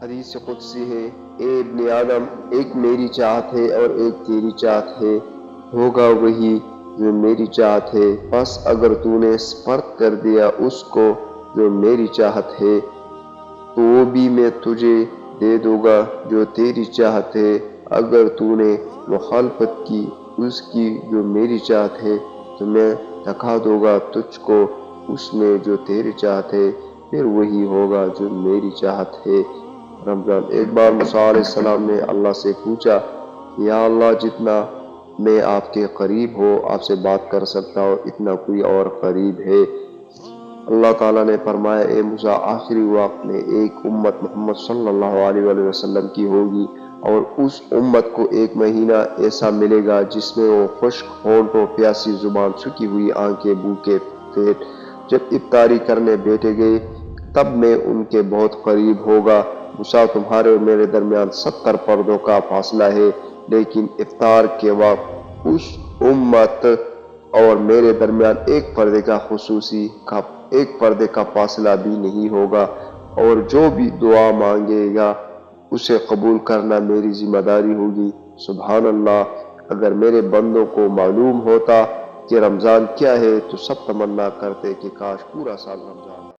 حدیث قدسی ہے، اے ابن آدم، ایک میری چاہت ہے اور ایک تیری چاہت ہے، ہوگا وہی جو میری چاہت ہے، پس اگر تو نے سپرد کر دیا اس کو جو میری چاہت ہے تو وہ بھی میں تجھے دے دوں گا جو تیری چاہت ہے، اگر تو نے مخالفت کی اس کی جو میری چاہت ہے تو میں دکھا دوں گا تجھ کو اس میں جو تیری چاہت ہے، پھر وہی ہوگا جو میری چاہت ہے۔ رمضان۔ ایک بار موسیٰ علیہ السلام نے اللہ سے پوچھا کہ یا اللہ، جتنا میں آپ کے قریب ہو آپ سے بات کر سکتا ہوں اتنا کوئی اور قریب ہے؟ اللہ تعالیٰ نے فرمایا، اے موسیٰ، آخری وقت میں ایک امت محمد صلی اللہ علیہ وآلہ وسلم کی ہوگی، اور اس امت کو ایک مہینہ ایسا ملے گا جس میں وہ خشک ہونٹوں، پیاسی زبان، سکی ہوئی آنکھیں، بھوکے پیٹ جب افطاری کرنے بیٹھے گئے تب میں ان کے بہت قریب ہوگا۔ موسیٰ، تمہارے اور میرے درمیان 70 پردوں کا فاصلہ ہے، لیکن افطار کے وقت اس امت اور میرے درمیان ایک پردے کا فاصلہ بھی نہیں ہوگا، اور جو بھی دعا مانگے گا اسے قبول کرنا میری ذمہ داری ہوگی۔ سبحان اللہ! اگر میرے بندوں کو معلوم ہوتا کہ رمضان کیا ہے تو سب تمنا کرتے کہ کاش پورا سال رمضان